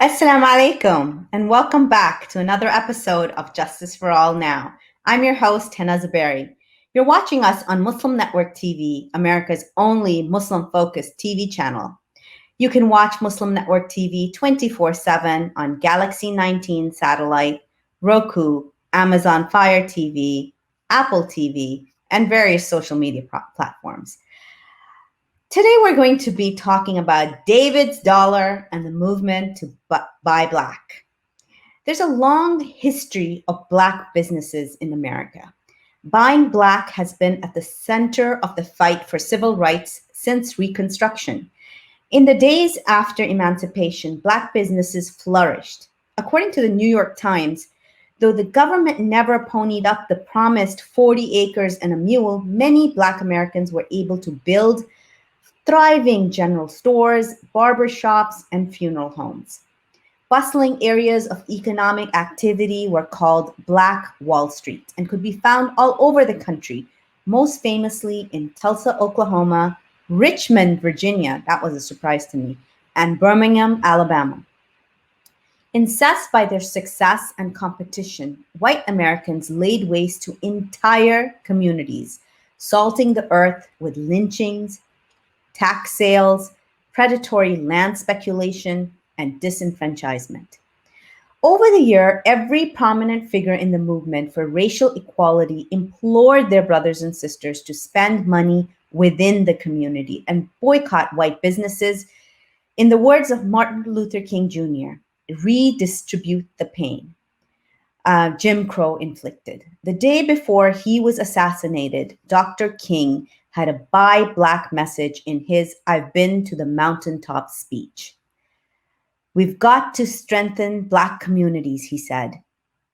Assalamu alaikum, and welcome back to another episode of Justice for All Now. I'm your host, Hena Zaberi. You're watching us on Muslim Network TV, America's only Muslim-focused TV channel. You can watch Muslim Network TV 24/7 on Galaxy 19 satellite, Roku, Amazon Fire TV, Apple TV, and various social media platforms. Today, we're going to be talking about David's dollar and the movement to buy black. There's a long history of black businesses in America. Buying black has been at the center of the fight for civil rights since Reconstruction. In the days after emancipation, black businesses flourished. According to the New York Times, though the government never ponied up the promised 40 acres and a mule, many black Americans were able to build thriving general stores, barber shops, and funeral homes. Bustling areas of economic activity were called Black Wall Street and could be found all over the country, most famously in Tulsa, Oklahoma, Richmond, Virginia, that was a surprise to me, and Birmingham, Alabama. Incensed by their success and competition, white Americans laid waste to entire communities, salting the earth with lynchings, tax sales, predatory land speculation, and disenfranchisement. Over the year, every prominent figure in the movement for racial equality implored their brothers and sisters to spend money within the community and boycott white businesses. In the words of Martin Luther King Jr., redistribute the pain Jim Crow inflicted. The day before he was assassinated, Dr. King had a buy black message in his I've been to the mountaintop speech. We've got to strengthen black communities, he said.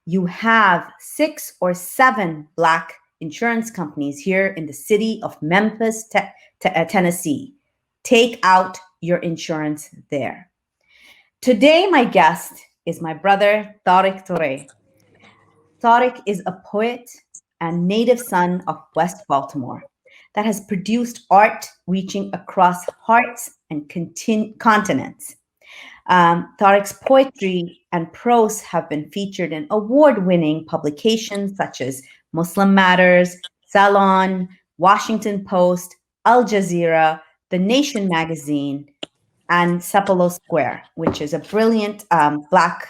You have 6 or 7 black insurance companies here in the city of Memphis, Tennessee. Take out your insurance there. Today, my guest is my brother, Tariq. Tariq is a poet and native son of West Baltimore that has produced art reaching across hearts and continents. Tariq's poetry and prose have been featured in award-winning publications such as Muslim Matters, Salon, Washington Post, Al Jazeera, The Nation magazine, and Sapelo Square, which is a brilliant Black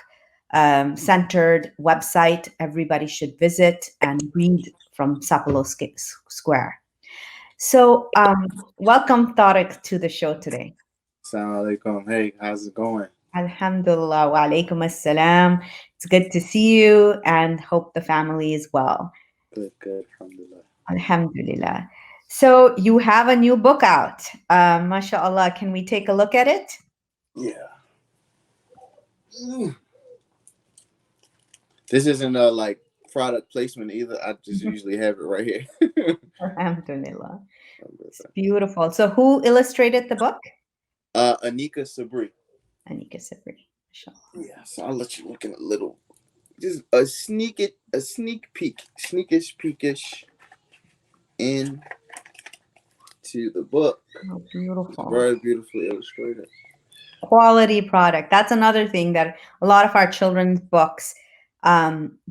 centered website everybody should visit and read from Sapelo Square. So welcome, Tariq, to the show today. Assalamu alaikum. Hey, how's it going? Alhamdulillah, wa alaikum assalam. It's good to see you and hope the family is well. Good, alhamdulillah. Alhamdulillah. So you have a new book out. MashaAllah, can we take a look at it? Yeah. This isn't a like product placement either. I just usually have it right here. Alhamdulillah. It's beautiful. So who illustrated the book? Anika Sabri. Anika Sabri. Yeah, so I'll let you look in a little. Just a sneak peek, peekish into the book. Oh, beautiful. Very beautifully illustrated. Quality product. That's another thing that a lot of our children's books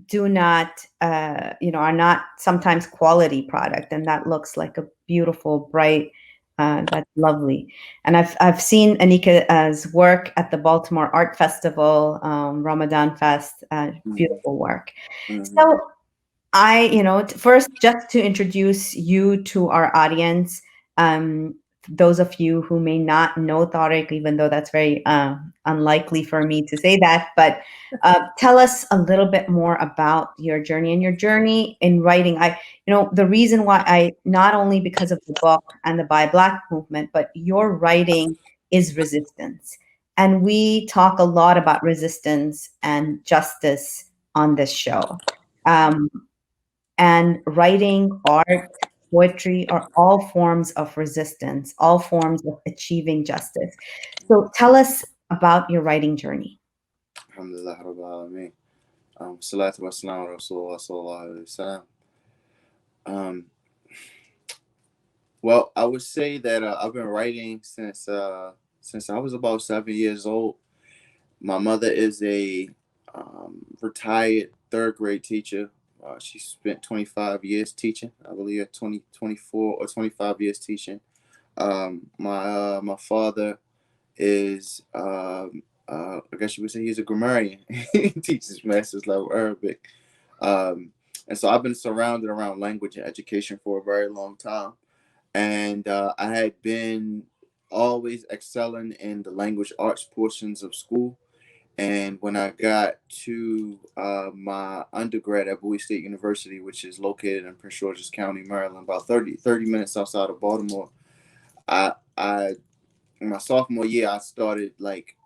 do not, are not sometimes quality product, and that looks like a beautiful, bright. That's lovely, and I've seen Anika's work at the Baltimore Art Festival, Ramadan Fest. Beautiful work. Mm-hmm. So, first, just to introduce you to our audience, those of you who may not know Tariq, even though that's very unlikely for me to say that, but tell us a little bit more about your journey and your journey in writing. The reason why I, not only because of the book and the Buy Black movement, but your writing is resistance. And we talk a lot about resistance and justice on this show. And writing, art, poetry are all forms of resistance, all forms of achieving justice. So tell us about your writing journey. Alhamdulillah Rabbil Alameen. Salatu wa salam wa Rasulullah sallallahu alayhi wa sallam. Well, I would say that I've been writing since I was about 7 years old. My mother is a retired third grade teacher. She spent 25 years teaching, I believe, 24 or 25 years teaching. My father is, I guess you would say, he's a grammarian. He teaches master's level Arabic. Um, and so I've been surrounded around language and education for a very long time. And I had been always excelling in the language arts portions of school. And when I got to my undergrad at Bowie State University, which is located in Prince George's County, Maryland, about thirty minutes outside of Baltimore, I in my sophomore year, I started like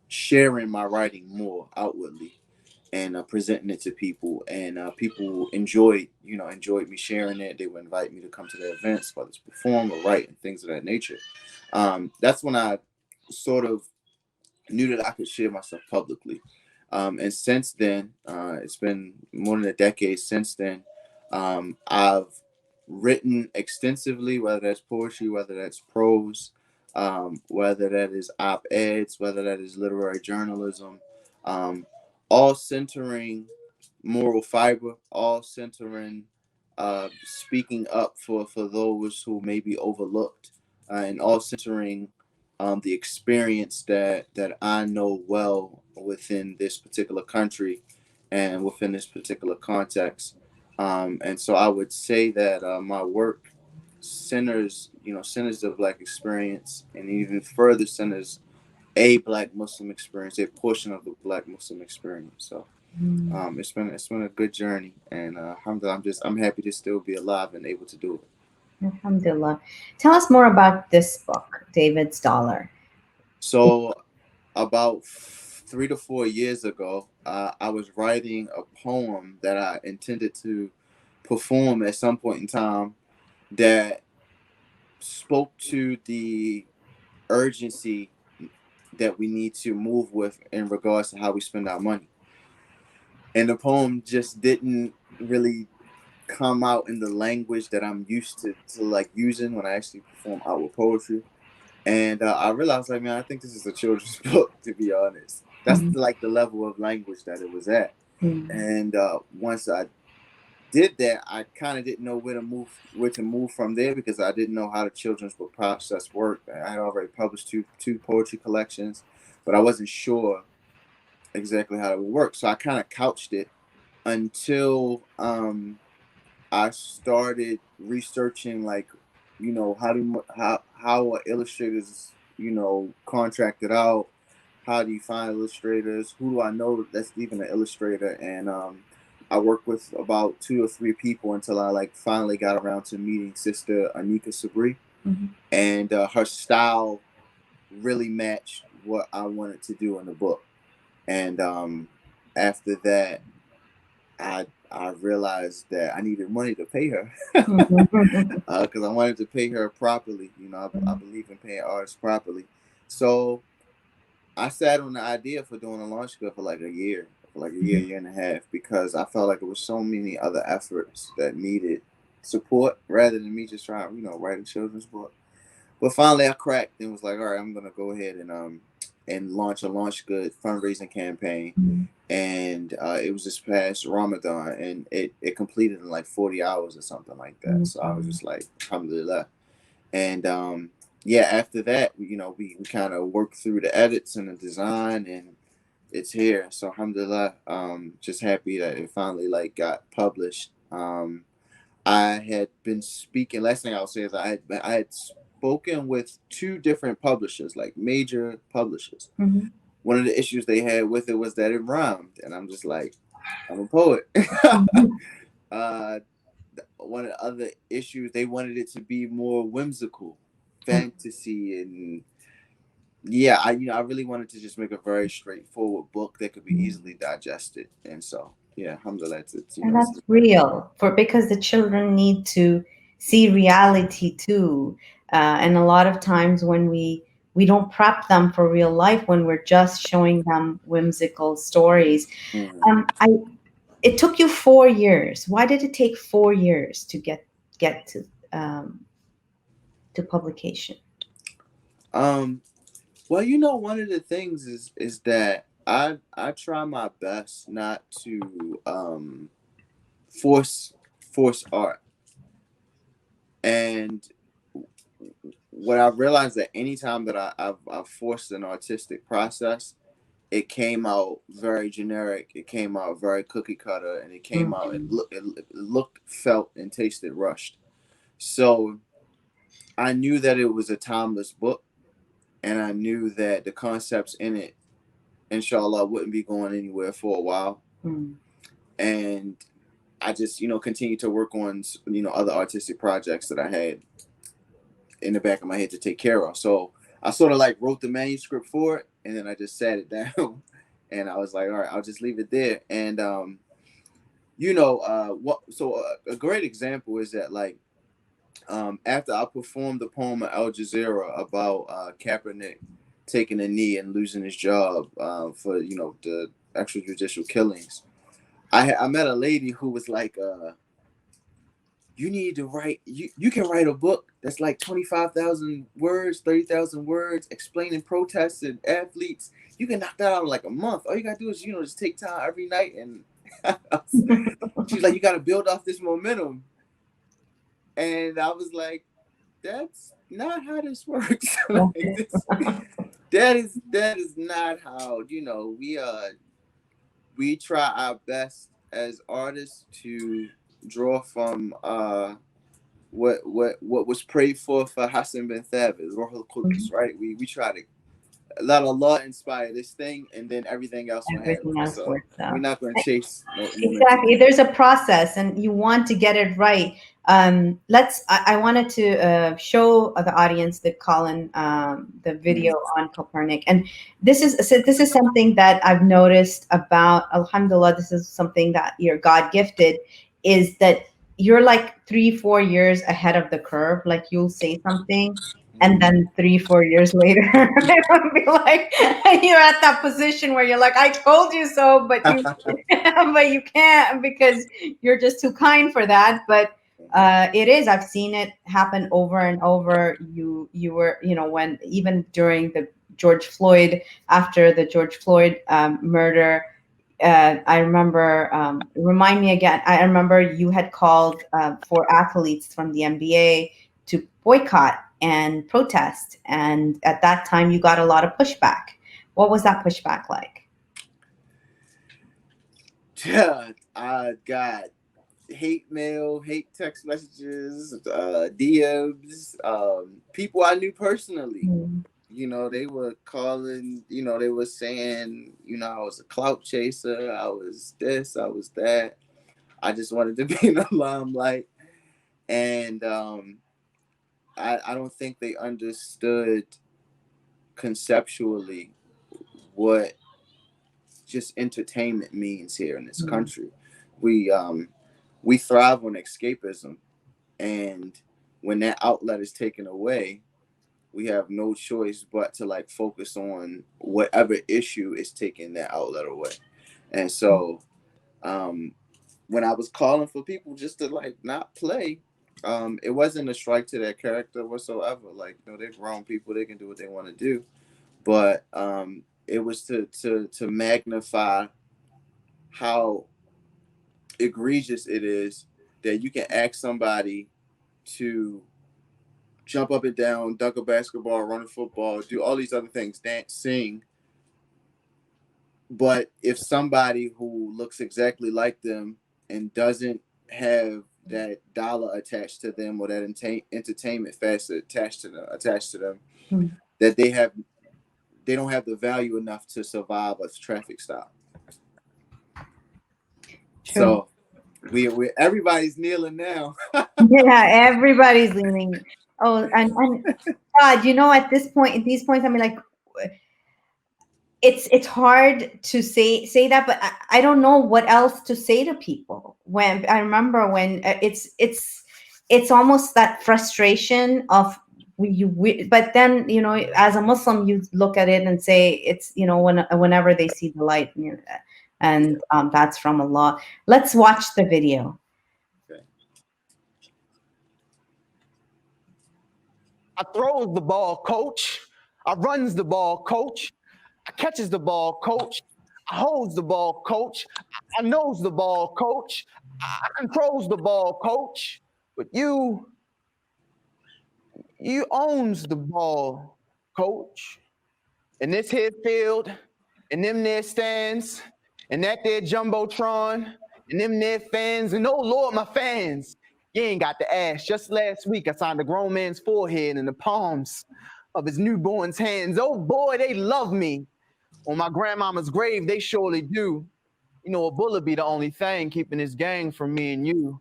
sharing my writing more outwardly and presenting it to people, and people enjoyed me sharing it. They would invite me to come to their events, whether it's perform or write and things of that nature. That's when I sort of knew that I could share myself publicly. And since then, it's been more than a decade since then. I've written extensively, whether that's poetry, whether that's prose, whether that is op eds, whether that is literary journalism, um, all centering moral fiber, all centering speaking up for those who may be overlooked, and all centering the experience that I know well within this particular country and within this particular context. And so I would say that my work centers the Black experience, and even further centers a Black Muslim experience, a portion of the Black Muslim experience. So Mm. it's been a good journey, and alhamdulillah, I'm happy to still be alive and able to do it. Alhamdulillah. Tell us more about this book, David's Dollar. So about 3 to 4 years ago, I was writing a poem that I intended to perform at some point in time that spoke to the urgency that we need to move with in regards to how we spend our money. And the poem just didn't really come out in the language that I'm used to like using when I actually perform outward poetry. And I realized, like, man, I think this is a children's book, to be honest. That's Mhm. like the level of language that it was at. Mm. And once I did that, I kind of didn't know where to move from there, because I didn't know how the children's book process worked. I had already published two poetry collections, but I wasn't sure exactly how it would work. So I kind of couched it until I started researching, like, how are illustrators, contracted out. How do you find illustrators? Who do I know that's even an illustrator? And I worked with about two or three people until I like finally got around to meeting Sister Anika Sabri, Mhm. and her style really matched what I wanted to do in the book. And after that, I realized that I needed money to pay her, Mhm. because I wanted to pay her properly. I believe in paying artists properly. So I sat on the idea for doing a launch club for like a year, Mhm. year and a half, because I felt like there was so many other efforts that needed support rather than me just trying, write a children's book. But finally, I cracked and was like, all right, I'm gonna go ahead and launch a Launch Good fundraising campaign. Mhm. And it was this past Ramadan, and it completed in like 40 hours or something like that. So I was Mhm. just like, alhamdulillah. And yeah, after that, we kind of worked through the edits and the design, and it's here. So alhamdulillah, just happy that it finally like got published. I had been speaking. Last thing I'll say is I had spoken with two different publishers, like major publishers. Mhm. One of the issues they had with it was that it rhymed, and I'm just like, I'm a poet. Mhm. uh, One of the other issues, they wanted it to be more whimsical, fantasy, and yeah, I really wanted to just make a very straightforward book that could be Mhm. easily digested. And so yeah, alhamdulillah, it's And it's that's real for because the children need to see reality too. And a lot of times when we don't prep them for real life when we're just showing them whimsical stories. mm. I It took you 4 years. Why did it take 4 years to get to publication? um Well, one of the things is that I try my best not to force art. And what I've realized that anytime that I've forced an artistic process, it came out very generic. It came out very cookie cutter, and it came out Mm-hmm. it looked, felt, and tasted rushed. So I knew that it was a timeless book, and I knew that the concepts in it, inshallah, wouldn't be going anywhere for a while. Mm-hmm. And I just, continued to work on, other artistic projects that I had in the back of my head to take care of. So I sort of like wrote the manuscript for it, and then I just sat it down, and I was like, all right, I'll just leave it there. And what? So a great example is that, like, after I performed the poem of Al Jazeera about Kaepernick taking a knee and losing his job for the extrajudicial killings, I met a lady who was like, you need to write, you can write a book that's like 25,000 words, 30,000 words, explaining protests and athletes. You can knock that out in like a month. All you gotta do is just take time every night. And she's like, you gotta build off this momentum. And I was like, that's not how this works. Like, that is not how, we try our best as artists to draw from what was prayed for Hassan bin Thabit, Ruhul Qudus, right? We try to let Allah inspire this thing, and then everything else will happen. Everything else So works out. we're not going to chase no momentum. Exactly. There's a process, and you want to get it right. I wanted to show the audience the Colin, the video on Copernic, and this is something that I've noticed about. Alhamdulillah, this is something that you're God gifted, is that you're like 3-4 years ahead of the curve. Like you'll say something, and then 3-4 years later it'll be like you're at that position where you're like, I told you so, but you but you can't because you're just too kind for that. But it is, I've seen it happen over and over. You were, when even during the George Floyd, after the George Floyd murder, I remember, remind me again, I remember you had called for athletes from the NBA to boycott and protest. And at that time, you got a lot of pushback. What was that pushback like? Yeah, I got hate mail, hate text messages, DMs, people I knew personally. Mm. They were calling, they were saying, I was a clout chaser, I was this, I was that. I just wanted to be in the limelight. And I don't think they understood conceptually what just entertainment means here in this country. We we thrive on escapism, and when that outlet is taken away, we have no choice but to like focus on whatever issue is taking that outlet away. And so when I was calling for people just to like not play, it wasn't a strike to their character whatsoever. Like, they're grown people, they can do what they want to do. But it was to magnify how egregious it is that you can ask somebody to jump up and down, dunk a basketball, run a football, do all these other things, dance, sing. But if somebody who looks exactly like them and doesn't have that dollar attached to them, or that entertainment facet attached to them, Mm. that they don't have the value enough to survive a traffic stop. True. So we everybody's kneeling now. Yeah, everybody's leaning. Oh, and God, at this point, at these points, I mean, like, it's hard to say that, but I don't know what else to say to people. When I remember when it's almost that frustration of but then as a Muslim, you look at it and say it's whenever they see the light, and that's from Allah. Let's watch the video. Okay. I throws the ball, coach. I runs the ball, coach. I catches the ball, coach. I holds the ball, coach. I knows the ball, coach. I controls the ball, coach. But you owns the ball, coach. In this here field, in them there stands, and that there jumbotron, and them there fans, and oh Lord, my fans. You ain't got to ask. Just last week, I signed a grown man's forehead in the palms of his newborn's hands. Oh boy, they love me. On my grandmama's grave, they surely do. You know, a bullet be the only thing keeping this gang from me and you.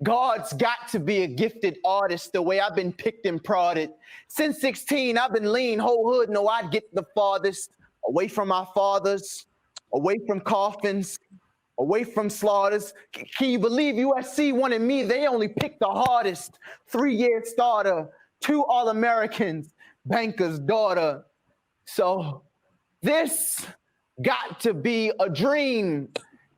God's got to be a gifted artist the way I've been picked and prodded. Since 16, I've been lean, whole hood, know I'd get the farthest. Away from my fathers, away from coffins, away from slaughters. Can you believe USC wanted me? They only picked the hardest. 3-year starter, 2 All-Americans, banker's daughter. So this got to be a dream.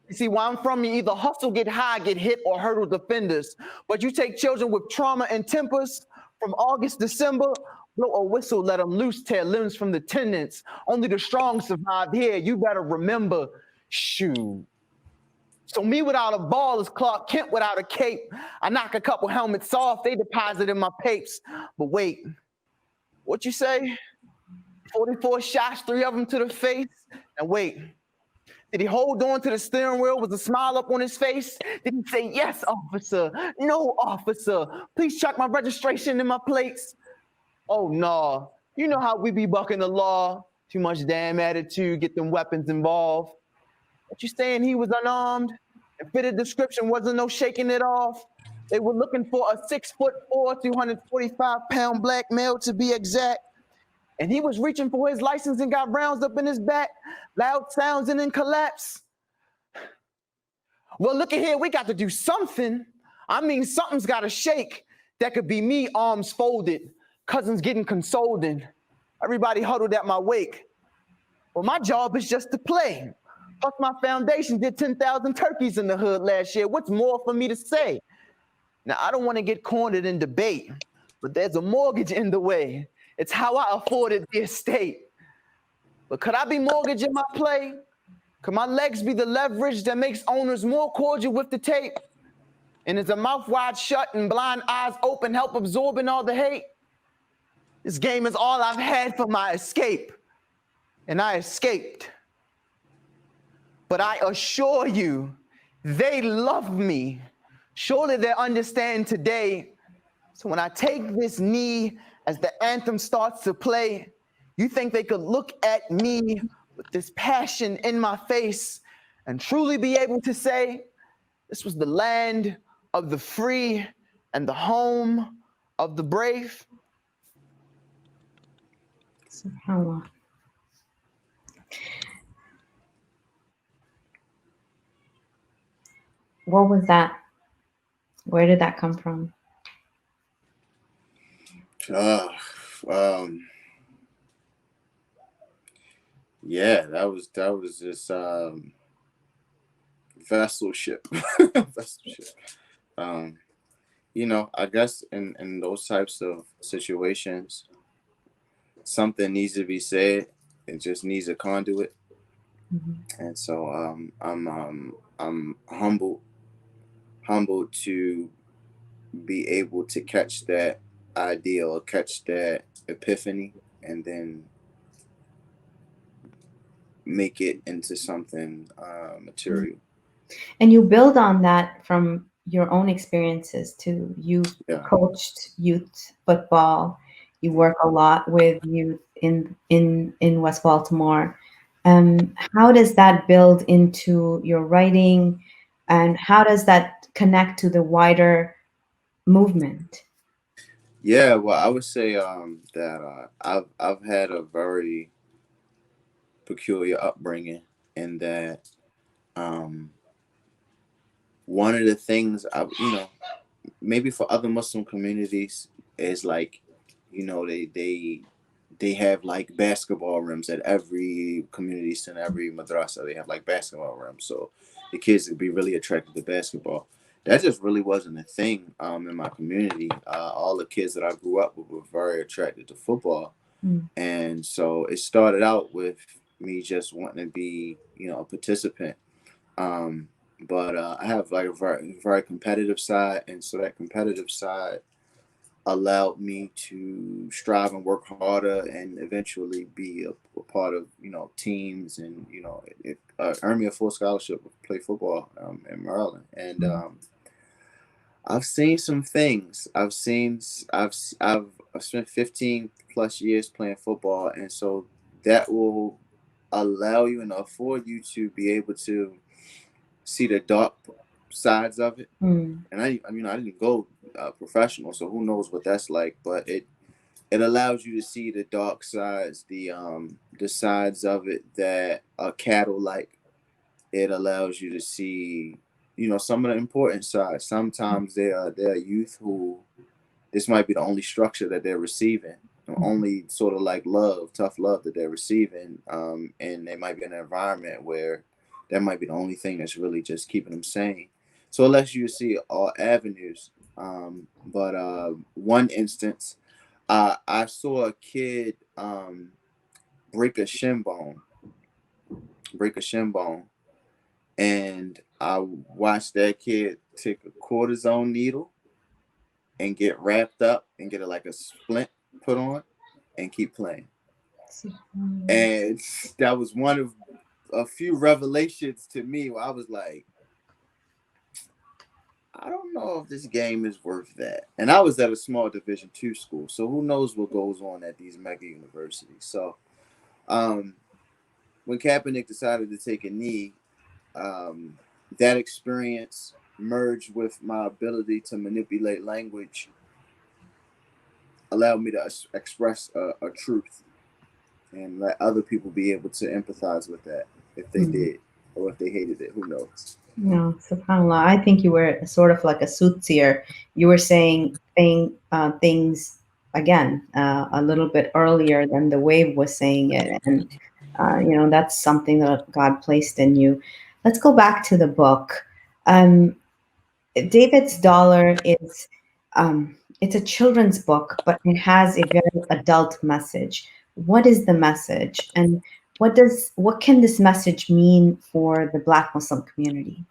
You see, where I'm from, you either hustle, get high, get hit, or hurdle defenders. But you take children with trauma and tempers from August, December, blow a whistle, let them loose, tear limbs from the tendons. Only the strong survive here. You better remember, shoot. So me without a ball is Clark Kent without a cape. I knock a couple helmets off, they deposit in my papes. But wait, what you say? 44 shots, 3 of them to the face. And wait, did he hold on to the steering wheel with a smile up on his face? Did he say, yes, officer, no, officer, please check my registration and my plates? Oh, no, you know how we be bucking the law. Too much damn attitude, get them weapons involved. What you saying he was unarmed? And fitted description wasn't no shaking it off. They were looking for a 6'4", 245-pound black male to be exact. And he was reaching for his license and got rounds up in his back, loud sounds and then collapse. Well, look at here, we got to do something. I mean, something's got to shake. That could be me, arms folded, cousins getting consoled, and everybody huddled at my wake. Well, my job is just to play. Plus my foundation did 10,000 turkeys in the hood last year. What's more for me to say? Now, I don't want to get cornered in debate, but there's a mortgage in the way. It's how I afforded the estate. But could I be mortgaging my play? Could my legs be the leverage that makes owners more cordial with the tape? And is a mouth wide shut and blind eyes open help absorbing all the hate? This game is all I've had for my escape. And I escaped. But I assure you, they love me. Surely they understand today. So when I take this knee as the anthem starts to play, you think they could look at me with this passion in my face and truly be able to say, this was the land of the free and the home of the brave? SubhanAllah. What was that? Where did that come from? Yeah, that was just vesselship. Vesselship. You know, I guess in those types of situations, something needs to be said. It just needs a conduit. Mm-hmm. And so I'm humbled to be able to catch that idea or catch that epiphany and then make it into something material. And you build on that from your own experiences too. You've Yeah. coached youth football. You work a lot with youth in West Baltimore. How does that build into your writing, and how does that connect to the wider movement? Yeah, well, I would say that I've had a very peculiar upbringing in that one of the things maybe for other Muslim communities is like, they have like basketball rims at every community center, every madrasa. They have like basketball rims, so the kids would be really attracted to basketball. That just really wasn't a thing in my community. All the kids that I grew up with were very attracted to football. And so it started out with me just wanting to be, a participant. But I have like a very competitive side, and so that competitive side allowed me to strive and work harder, and eventually be a part of teams, and it earned me a full scholarship to play football in Maryland. And I've seen some things. I've spent 15 plus years playing football, and so that will allow you and afford you to be able to see the dark sides of it. And I didn't go professional, so who knows what that's like. But it allows you to see the dark sides, the sides of it that a cattle like. It allows you to see, some of the important sides. Sometimes there are youth who this might be the only structure that they're receiving, only sort of like tough love that they're receiving, and they might be in an environment where that might be the only thing that's really just keeping them sane. So it lets you see all avenues. But one instance, I saw a kid break a shin bone, and I watched that kid take a cortisone needle and get wrapped up and get like a splint put on and keep playing. And that was one of a few revelations to me where I was like, I don't know if this game is worth that. And I was at a small Division II school, so who knows what goes on at these mega universities. So when Kaepernick decided to take a knee, that experience merged with my ability to manipulate language allowed me to express a truth and let other people be able to empathize with that if they did, or if they hated it, who knows. No, subhanAllah. I think you were sort of like a soothsayer. You were saying things again a little bit earlier than the wave was saying it, and that's something that God placed in you. Let's go back to the book. David's Dollar is it's a children's book, but it has a very adult message. What is the message, and what can this message mean for the Black Muslim community?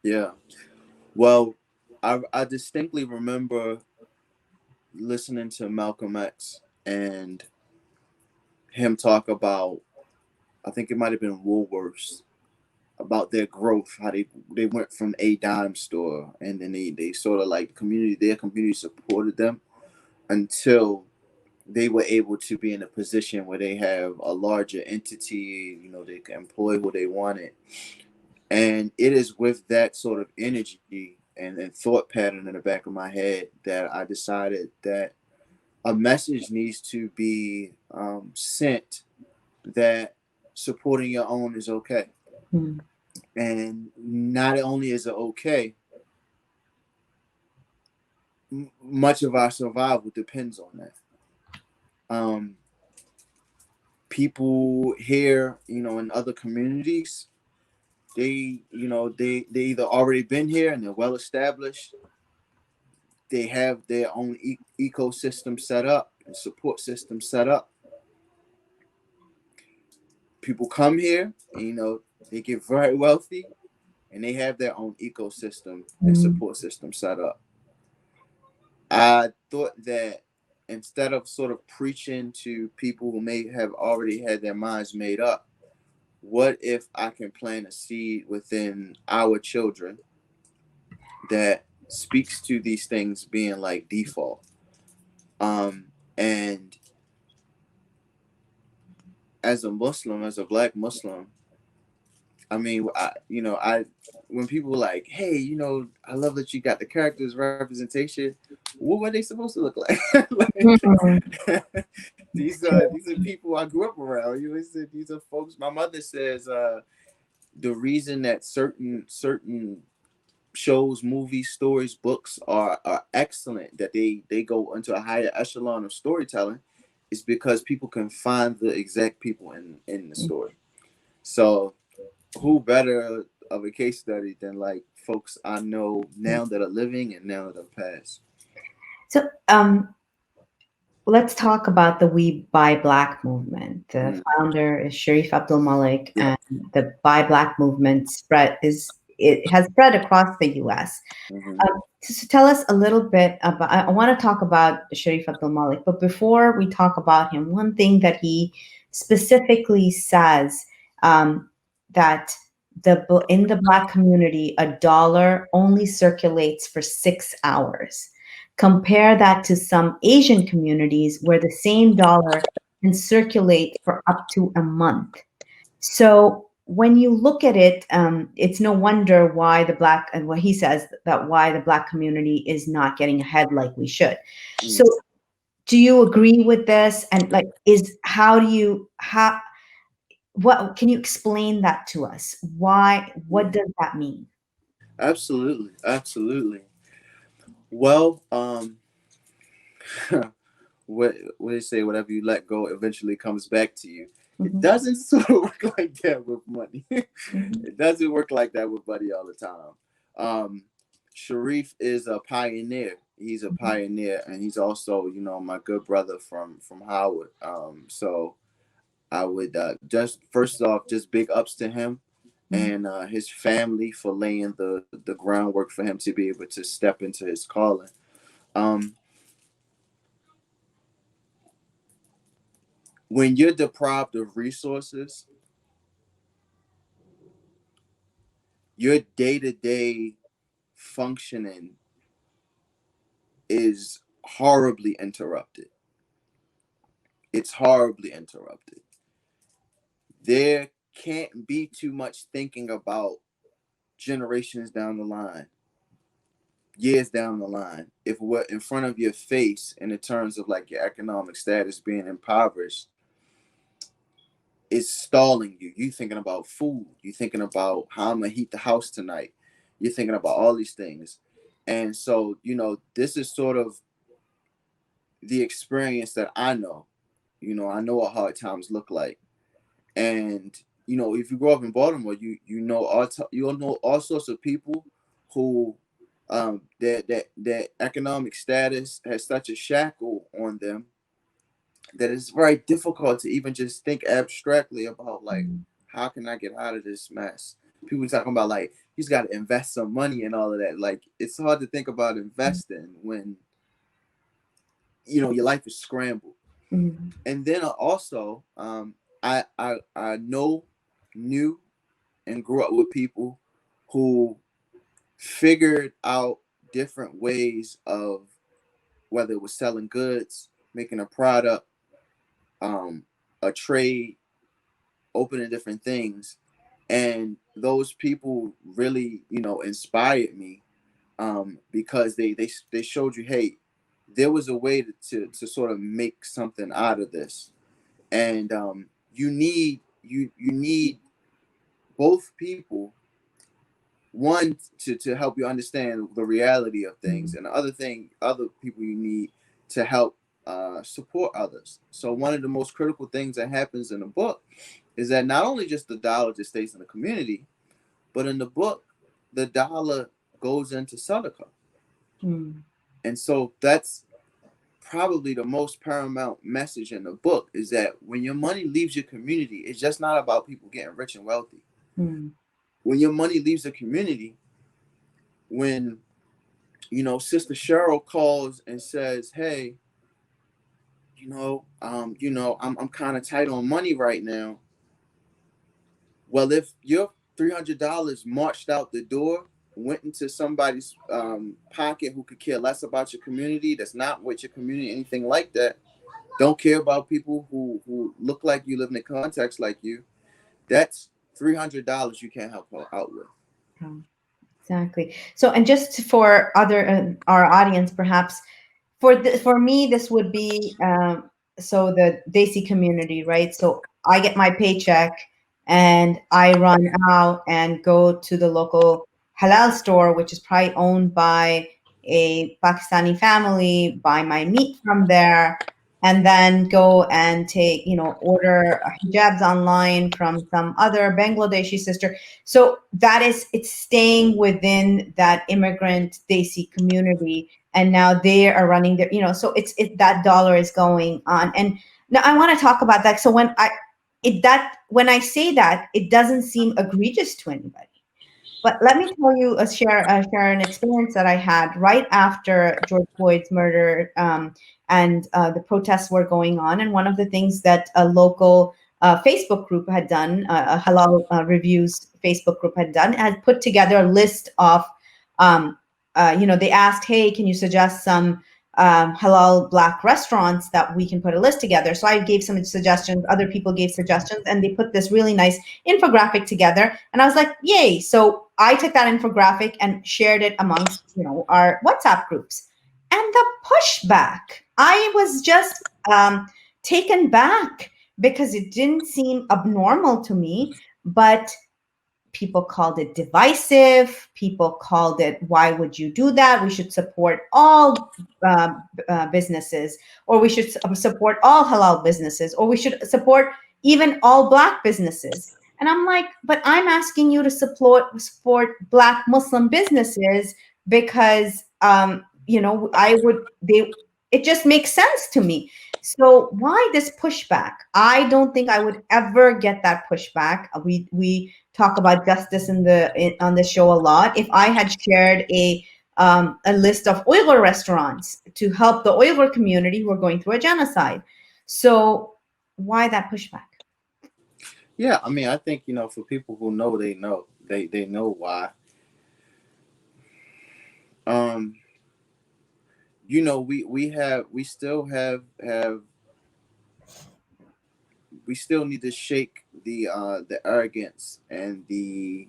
Yeah. Well, I distinctly remember listening to Malcolm X and him talk about, I think it might have been Woolworths, about their growth, how they went from a dime store, and then they sort of like their community supported them until they were able to be in a position where they have a larger entity, they can employ who they wanted. And it is with that sort of energy and thought pattern in the back of my head that I decided that a message needs to be sent that supporting your own is okay. And not only is it okay, much of our survival depends on that. People here, in other communities, they either already been here and they're well established. They have their own ecosystem set up and support system set up. People come here, and, they get very wealthy, and they have their own ecosystem and support system set up. I thought that instead of sort of preaching to people who may have already had their minds made up, what if I can plant a seed within our children that speaks to these things being like default? And as a Muslim, as a Black Muslim, I mean, when people were like, "Hey, I love that you got the characters representation," what were they supposed to look like? These are people I grew up around. These are folks. My mother says the reason that certain shows, movies, stories, books are excellent, that they go into a higher echelon of storytelling, is because people can find the exact people in the story. So who better of a case study than like folks I know now that are living and now that have passed? So let's talk about the We Buy Black movement. The Mm, founder is Sharif Abdul Malik, yeah. and the Buy Black movement it has spread across the U.S. Hmm. So tell us a little bit about. I want to talk about Sharif Abdul Malik, but before we talk about him, one thing that he specifically says, that in the Black community, a dollar only circulates for 6 hours. Compare that to some Asian communities where the same dollar can circulate for up to a month. So when you look at it, it's no wonder why the Black, and what he says, that why the Black community is not getting ahead like we should. So Mm. do you agree with this? And like, how, what, can you explain that to us? What Yeah. does that mean? Absolutely, absolutely. Well, what they say, whatever you let go eventually comes back to you. It Mhm, doesn't sort of work like that with money. mhm, It doesn't work like that with money all the time. Um, Sharif is a pioneer. He's a mhm, pioneer, and he's also, my good brother from Howard. So I would just first off, just big ups to him mhm, and his family for laying the groundwork for him to be able to step into his calling. Um, when you're deprived of resources, your day to day functioning is horribly interrupted. It's horribly interrupted. There can't be too much thinking about generations down the line, years down the line. If what in front of your face, in the terms of like your economic status being impoverished, is stalling you. You thinking about food. You thinking about how I'm gonna heat the house tonight. You're thinking about all these things. And so, this is sort of the experience that I know. I know what hard times look like. And if you grow up in Baltimore, you'll know all sorts of people who that economic status has such a shackle on them that it's very difficult to even just think abstractly about, like, mhm, how can I get out of this mess. People talking about, like, you just got to invest some money and all of that. Like, it's hard to think about investing when your life is scrambled. mhm, And then also, I knew and grew up with people who figured out different ways of, whether it was selling goods, making a product, um, a trade, opening different things. And those people really, inspired me, because they showed you, hey, there was a way to sort of make something out of this. And you need both people, one to help you understand the reality of things, mhm, and the other thing, other people you need to help support others. So one of the most critical things that happens in the book is that not only just the dollar just stays in the community, but in the book the dollar goes into Sadaqah. mhm, And so that's probably the most paramount message in the book, is that when your money leaves your community, it's just not about people getting rich and wealthy. mhm, When your money leaves the community, when Sister Cheryl calls and says, "Hey, I'm kind of tight on money right now." Well, if your $300 marched out the door, went into somebody's pocket who could care less about your community, that's not with your community, anything like that, don't care about people who look like you, live in a context like you, that's $300 you can't help out with. yeah, exactly. So, and just for other our audience, perhaps for me, this would be so the Desi community, right? So I get my paycheck and I run out and go to the local halal store, which is probably owned by a Pakistani family, buy my meat from there, and then go and take, order hijabs online from some other Bangladeshi sister. So it's staying within that immigrant Desi community, and now they are running their, so that dollar is going on. And now I want to talk about that. So when I say that, it doesn't seem egregious to anybody. But let me tell you, share an experience that I had right after George Floyd's murder, and the protests were going on. And one of the things that a local Facebook group had done, a Halal Reviews Facebook group had put together a list of, they asked, hey, can you suggest some halal Black restaurants that we can put a list together? So I gave some suggestions, other people gave suggestions, and they put this really nice infographic together. And I was like, yay. So I took that infographic and shared it amongst, our WhatsApp groups. And the pushback, I was just taken back, because it didn't seem abnormal to me, but people called it divisive. People called it, why would you do that? We should support all businesses, or we should support all halal businesses, or we should support even all Black businesses. And I'm like, but I'm asking you to support Black Muslim businesses, because it just makes sense to me. So why this pushback? I don't think I would ever get that pushback. We talk about justice on the show a lot. If I had shared a list of Uyghur restaurants to help the Uyghur community who are going through a genocide, so why that pushback? Yeah, I mean, I think, for people who know, they know why. We still need to shake the arrogance and the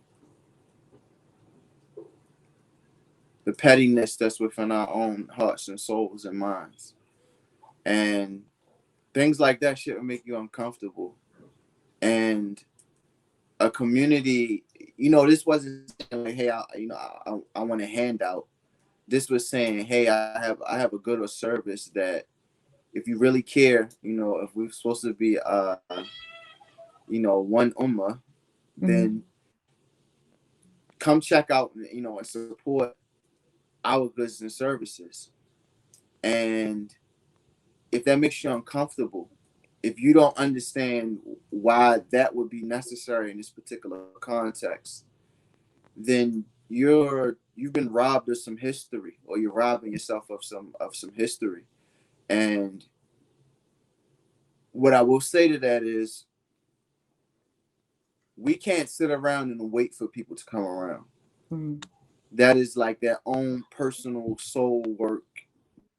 pettiness that's within our own hearts and souls and minds. And things like that shouldn't make you uncomfortable. And a community, this wasn't saying like, hey, I want a handout. This was saying, hey, I have a good service that, if you really care, if we're supposed to be one ummah, then come check out, and support our goods and services. And if that makes you uncomfortable, if you don't understand why that would be necessary in this particular context, then you've been robbed of some history, or you're robbing yourself of some history. And what I will say to that is, we can't sit around and wait for people to come around. That is like their own personal soul work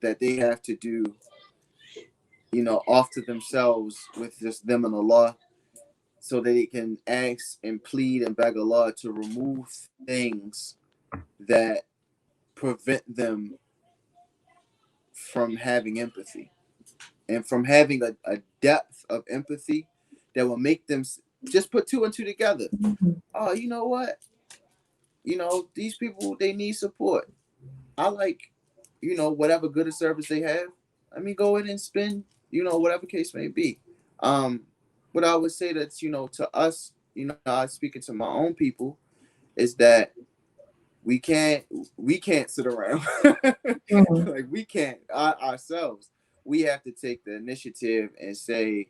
that they have to do, off to themselves, with just them and Allah, so that they can ask and plead and beg Allah to remove things that prevent them from having empathy, and from having a depth of empathy that will make them just put two and two together. Oh, you know what? These people, they need support. I like, whatever good service they have. I mean, go in and spend, whatever case may be. What I would say that, to us, I speaking to my own people, is that we can't sit around. Like, we can't ourselves. We have to take the initiative and say,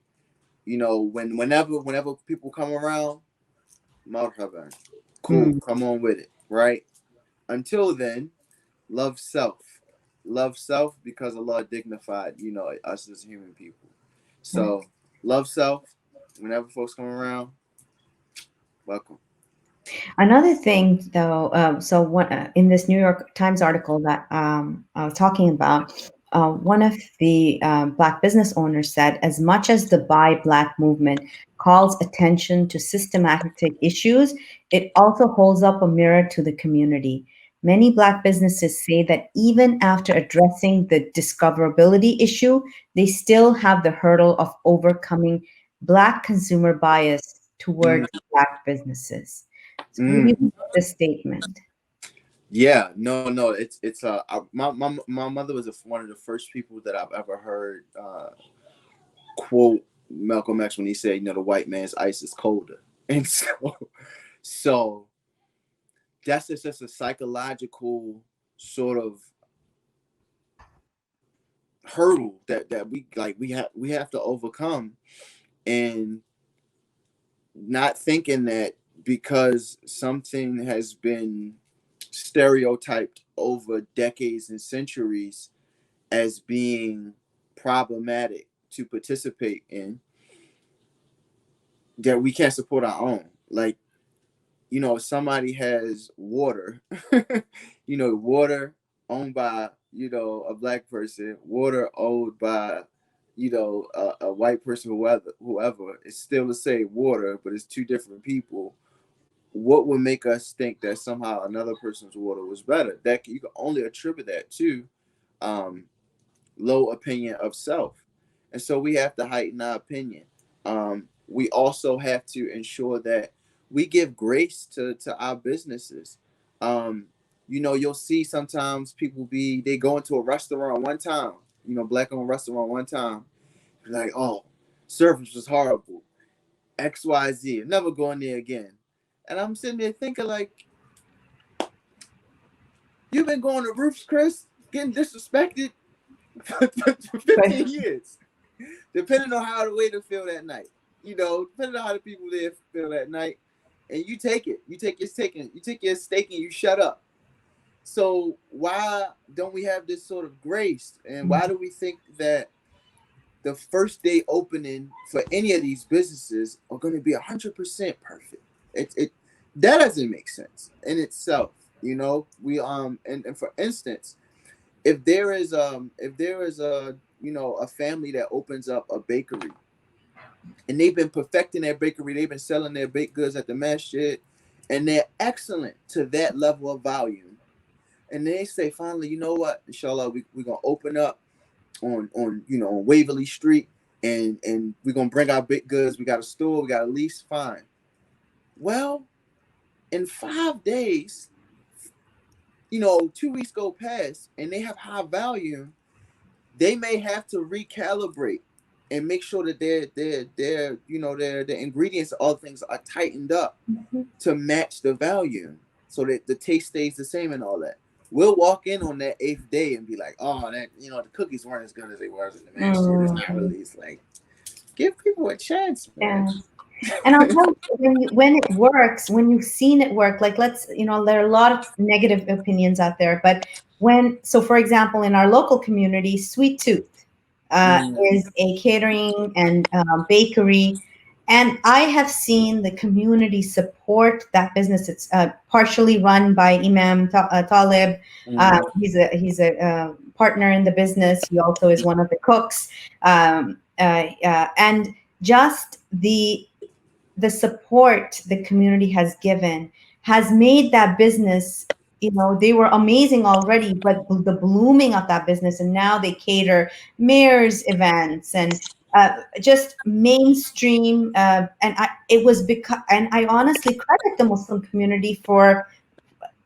whenever people come around, marhaban, cool, come on with it, right? Until then, love self, because Allah dignified, us as human people. So love self. Whenever folks come around, welcome. Another thing, though, in this New York Times article that I was talking about, one of the Black business owners said, as much as the Buy Black movement calls attention to systematic issues, it also holds up a mirror to the community. Many Black businesses say that even after addressing the discoverability issue, they still have the hurdle of overcoming Black consumer bias towards Black businesses. So what do you think of this statement? Yeah, no, it's my mother was one of the first people that I've ever heard quote Malcolm X when he said, the white man's ice is colder. And so that's just a psychological sort of hurdle that we have to overcome, and not thinking that because something has been stereotyped over decades and centuries as being problematic to participate in, that we can't support our own. Like, if somebody has water, water owned by, a black person, water owned by, a white person, whoever, it's still the same water, but it's two different people. What would make us think that somehow another person's water was better? That you can only attribute that to low opinion of self. And so we have to heighten our opinion. We also have to ensure that we give grace to our businesses. You'll see sometimes people they go into a restaurant one time, black owned restaurant one time, like, oh, service was horrible, XYZ, never going there again. And I'm sitting there thinking, like, you've been going to Ruth's Chris, getting disrespected for 15 years, depending on how the waiter feel that night. Depending on how the people there feel that night, and you take it. You take your steak and you shut up. So why don't we have this sort of grace? And why do we think that the first day opening for any of these businesses are going to be 100% perfect? It that doesn't make sense in itself. We and for instance, if there is a a family that opens up a bakery, and they've been perfecting their bakery, they've been selling their baked goods at the masjid, and they're excellent to that level of volume, and they say finally, you know what, inshallah, we're gonna open up on Waverly Street, and we're gonna bring our baked goods. We got a store, we got a lease, fine. Well, in 5 days, 2 weeks go past, and they have high volume. They may have to recalibrate and make sure that their ingredients, all things are tightened up to match the volume, so that the taste stays the same and all that. We'll walk in on that 8th day and be like, oh, that the cookies weren't as good as they were in the masjid. It's not really. It's like, give people a chance, man. Yeah. And I'll tell you, when it works, when you've seen it work, like there are a lot of negative opinions out there, but so for example, in our local community, Sweet Tooth is a catering and bakery, and I have seen the community support that business. It's partially run by Imam Talib. He's a partner in the business. He also is one of the cooks, and just the support the community has given has made that business, they were amazing already, but the blooming of that business, and now they cater mayors events and just mainstream, it was because, and I honestly credit the Muslim community for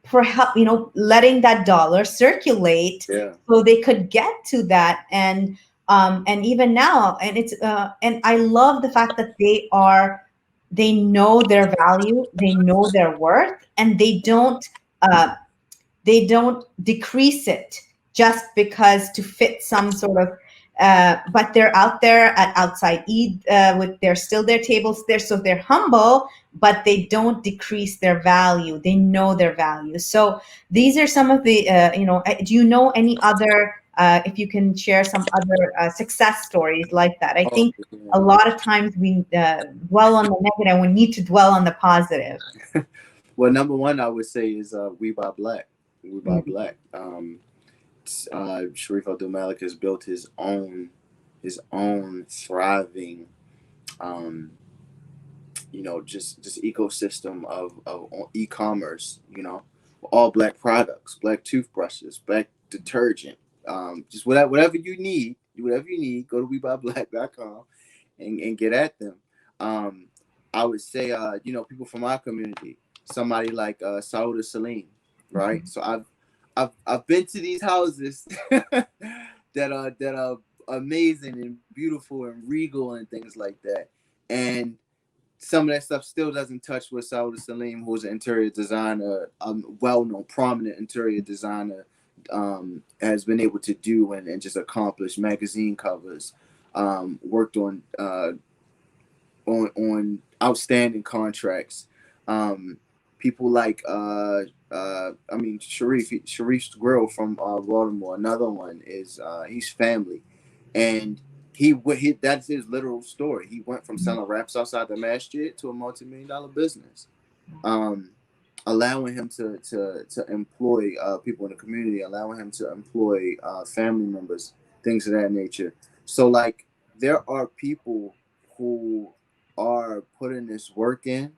help, letting that dollar circulate, so they could get to that, and even now, and it's and I love the fact that they know their value, they know their worth, and they don't decrease it just because to fit some sort of but they're out there at outside Eid with their tables there, so they're humble, but they don't decrease their value. They know their value. So these are some of the do you know any other if you can share some other success stories like that? I think a lot of times we dwell on the negative. We need to dwell on the positive. Well, number one, I would say is We Buy Black. We Buy Black. Sharif Abdul Malik has built his own thriving, just ecosystem of e-commerce. All black products, black toothbrushes, black detergent, just whatever you need, go to WeBuyBlack.com and get at them. I would say, people from our community, somebody like Sauda Salim, right? So I've been to these houses that are amazing and beautiful and regal and things like that. And some of that stuff still doesn't touch what Saudi Salim, who's an interior designer, well-known, prominent interior designer, has been able to do and just accomplish. Magazine covers, worked on outstanding contracts. People like Sharif's Grill from Baltimore. Another one is he's family, and he that's his literal story. He went from selling wraps outside the masjid to a multi-million-dollar business, allowing him to employ people in the community, allowing him to employ family members, things of that nature. So like there are people who are putting this work in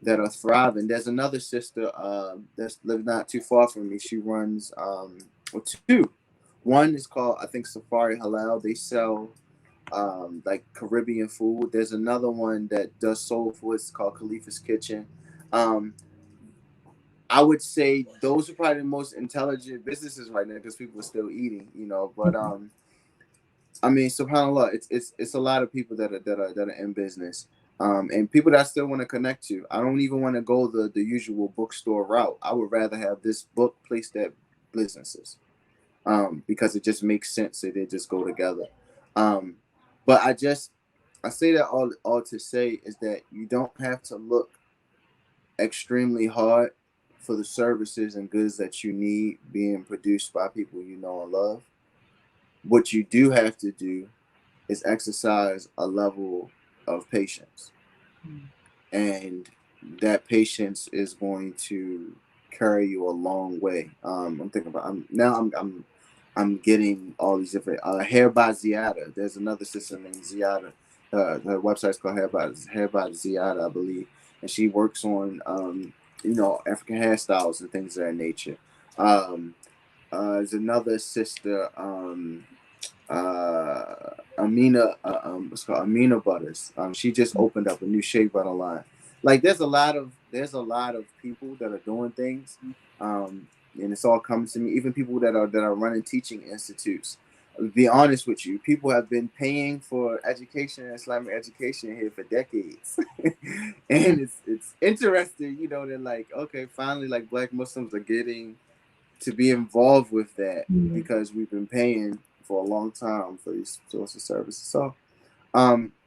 that are thriving. There's another sister that's lived not too far from me. She runs two. One is called, I think, Safari Halal. They sell like Caribbean food. There's another one that does soul food. It's called Khalifa's Kitchen. I would say those are probably the most intelligent businesses right now because people are still eating, you know. But I mean, subhanAllah, it's a lot of people that are in business, and people that I still want to connect to. I don't even want to go the usual bookstore route. I would rather have this book placed at businesses, because it just makes sense that they just go together. But I say that all to say is that you don't have to look extremely hard for the services and goods that you need being produced by people you know and love. What you do have to do is exercise a level of patience, and that patience is going to carry you a long way. I'm thinking about I'm getting all these different Hair by Ziada. There's another sister named Ziada. Her website's called Hair by Ziada, I believe, and she works on African hairstyles and things of that nature. There's another sister, Amina, what's called Amina Butters. She just opened up a new shea butter line. Like there's a lot of people that are doing things, and it's all coming to me. Even people that are running teaching institutes. To be honest with you, people have been paying for education, Islamic education here for decades, and it's interesting, they're like, okay, finally, like Black Muslims are getting to be involved with that because we've been paying for a long time for these sorts of services. So,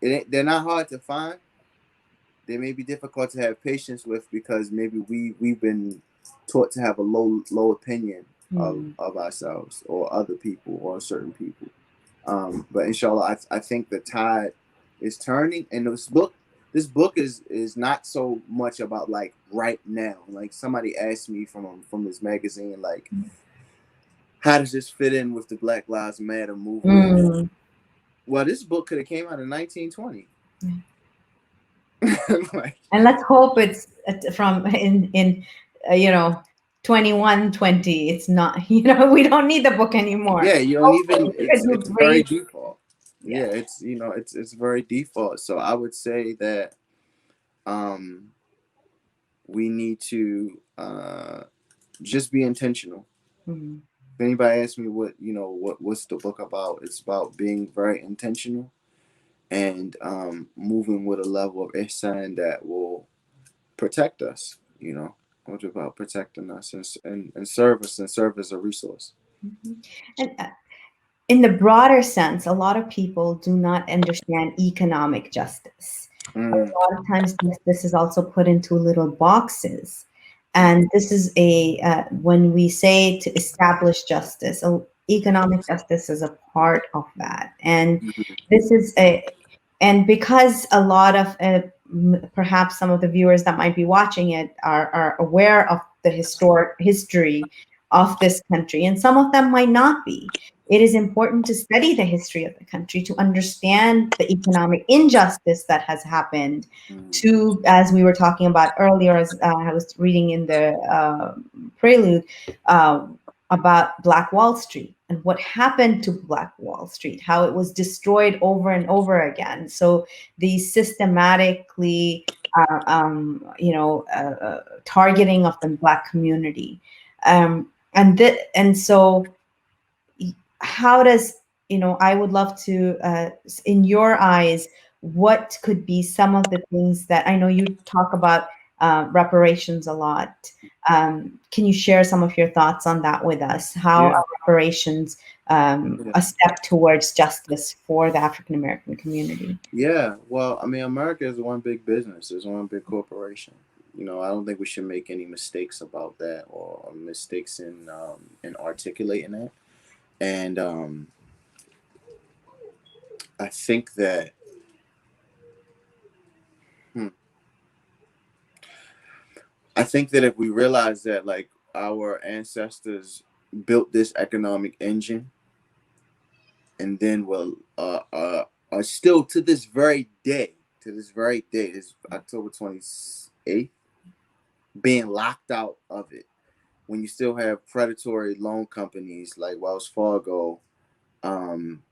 they're not hard to find. They may be difficult to have patience with because maybe we've been taught to have a low opinion of ourselves or other people or certain people. But inshallah, I think the tide is turning, and this book is not so much about like right now. Like somebody asked me from this magazine, like, how does this fit in with the Black Lives Matter movement? Well, this book could have came out in 1920. And let's hope it's from in 2120. It's not, we don't need the book anymore. Yeah, you don't even. It's very default. Yeah, it's it's very default. So I would say that we need to just be intentional. If anybody asks me what's the book about, it's about being very intentional and moving with a level of ihsan that will protect us. It's about protecting us and serve us and serve as a resource. And in the broader sense, a lot of people do not understand economic justice. A lot of times this is also put into little boxes. And this is when we say to establish justice, economic justice is a part of that. And this is and because a lot of perhaps some of the viewers that might be watching it are aware of the history of this country, and some of them might not be. It is important to study the history of the country to understand the economic injustice that has happened to, as we were talking about earlier, as I was reading in the prelude, about Black Wall Street and what happened to Black Wall Street, how it was destroyed over and over again. So the systematically, targeting of the Black community. And so how does I would love to, in your eyes, what could be some of the things that I know you talk about reparations a lot. Can you share some of your thoughts on that with us? How Yeah. are reparations Yeah. a step towards justice for the African American community? Yeah. Well, I mean, America is one big business. It's one big corporation. I don't think we should make any mistakes about that, or mistakes in articulating that. And I think that hmm, if we realize that, like, our ancestors built this economic engine, and then are still to this very day, this October 28th, being locked out of it. When you still have predatory loan companies like Wells Fargo, um,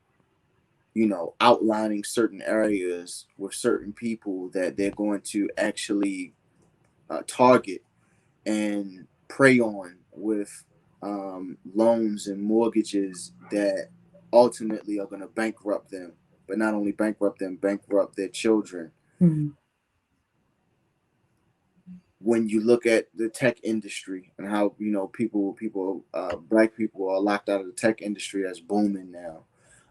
outlining certain areas with certain people that they're going to actually target and prey on with loans and mortgages that ultimately are going to bankrupt them, but not only bankrupt them, bankrupt their children. Mm-hmm. When you look at the tech industry and how black people are locked out of the tech industry that's booming now.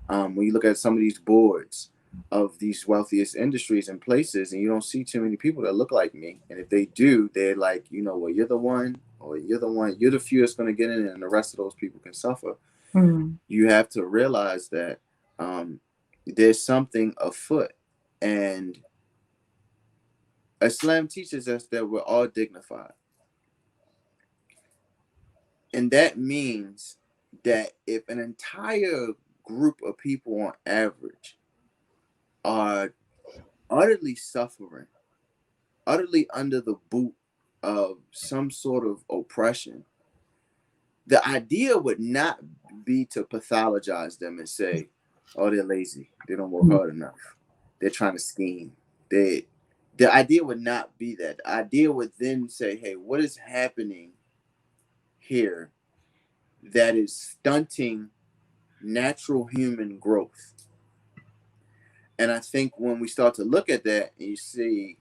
When you look at some of these boards of these wealthiest industries and places, and you don't see too many people that look like me, and if they do, they're like, well, you're the one, or you're the few that's going to get in, and the rest of those people can suffer. Mm-hmm. You have to realize that there's something afoot, and Islam teaches us that we're all dignified. And that means that if an entire group of people on average are utterly suffering, utterly under the boot of some sort of oppression, the idea would not be to pathologize them and say, oh, they're lazy, they don't work hard enough, they're trying to scheme. The idea would not be that. The idea would then say, hey, what is happening here that is stunting natural human growth? And I think when we start to look at that, and you see,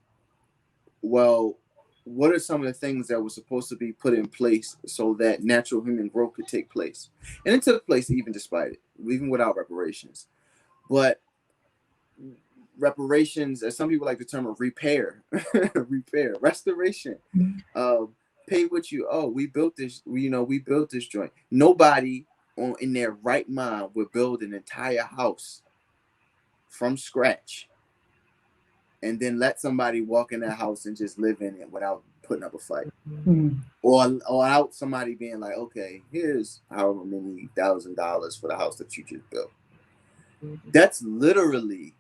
well, what are some of the things that were supposed to be put in place so that natural human growth could take place? And it took place even despite it, even without reparations. But reparations, as some people like the term, repair, restoration, pay what you owe. We built this, we built this joint. Nobody in their right mind would build an entire house from scratch and then let somebody walk in that house and just live in it without putting up a fight. Mm-hmm. Or out somebody being like, okay, here's however many $1,000 for the house that you just built. That's literally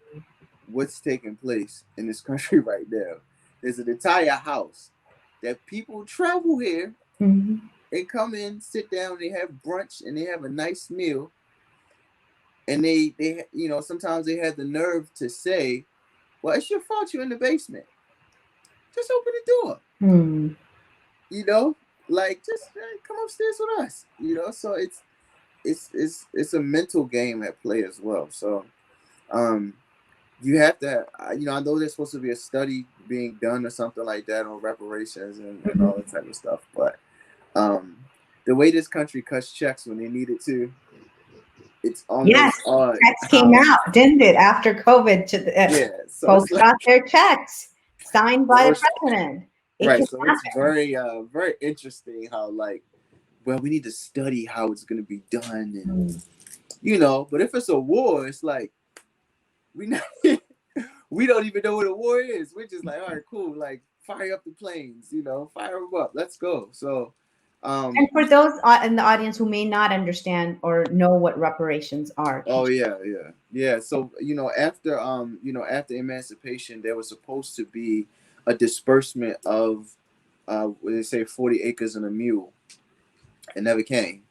what's taking place in this country right now. There's an entire house that people travel here Mm-hmm. and come in, sit down, they have brunch, and they have a nice meal. And they sometimes they have the nerve to say, well, it's your fault you're in the basement. Just open the door. Mm-hmm. Like, just come upstairs with us. So it's a mental game at play as well. So you have to, I know there's supposed to be a study being done or something like that on reparations and all that type of stuff, but the way this country cuts checks when they need it to, it's Yes, almost odd checks came how, out, didn't it? After COVID, so it's folks like, got their checks signed by so the it's, president. It right, can so it's happen. very very interesting how, like, well, we need to study how it's going to be done, and but if it's a war, it's like we not, we don't even know what a war is. We're just like, all right, cool, like, fire up the planes, fire them up, let's go. So And for those in the audience who may not understand or know what reparations are, oh yeah. So after emancipation, there was supposed to be a disbursement of what they say, 40 acres and a mule. It never came.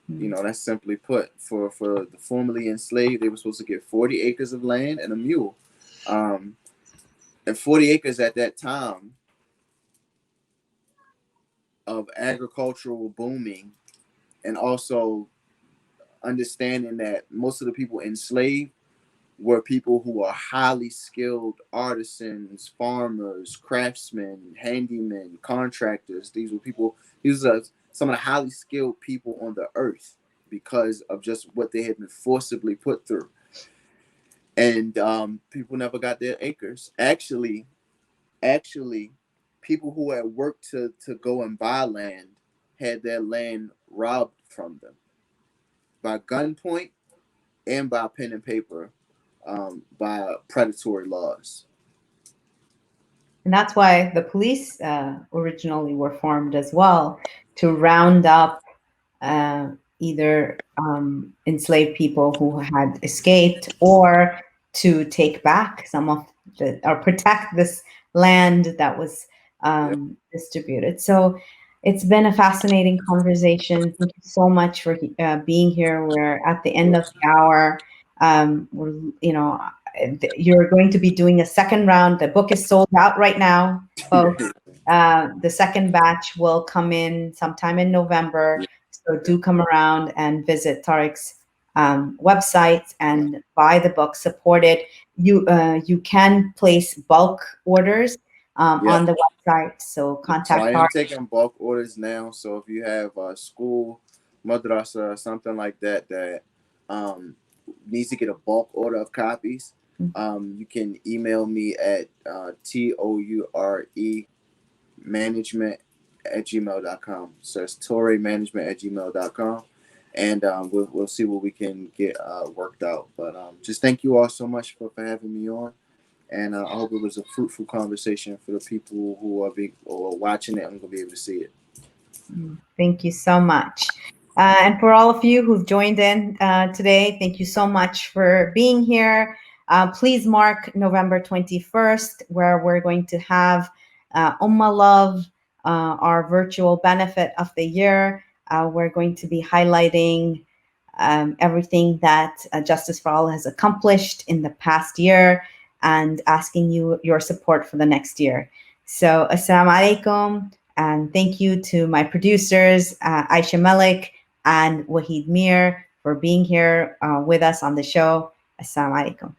That's simply put. For the formerly enslaved, they were supposed to get 40 acres of land and a mule. And 40 acres at that time of agricultural booming, and also understanding that most of the people enslaved were people who are highly skilled artisans, farmers, craftsmen, handymen, contractors. These are some of the highly skilled people on the earth because of just what they had been forcibly put through. And people never got their acres. Actually, people who had worked to go and buy land had their land robbed from them by gunpoint and by pen and paper, by predatory laws. And that's why the police originally were formed as well, to round up either enslaved people who had escaped, or to take back some of or protect this land that was distributed. So it's been a fascinating conversation. Thank you so much for being here. We're at the end of the hour. We're, you're going to be doing a second round. The book is sold out right now, folks. The second batch will come in sometime in November. So do come around and visit Tariq's website and buy the book, support it. You can place bulk orders on the website. So contact Tariq. I am taking bulk orders now. So if you have a school, madrasa, or something like that needs to get a bulk order of copies, you can email me at TOURE management@gmail.com. So it's Torre management@gmail.com. And we'll see what we can get worked out. But just thank you all so much for having me on. And I hope it was a fruitful conversation for the people who are watching it and going to be able to see it. Thank you so much. And for all of you who've joined in today, thank you so much for being here. Please mark November 21st, where we're going to have Ummah Love, our virtual benefit of the year. We're going to be highlighting everything that Justice for All has accomplished in the past year and asking you your support for the next year. So, Assalamu alaikum, and thank you to my producers, Aisha Malik and Wahid Mir, for being here with us on the show. Assalamu alaikum.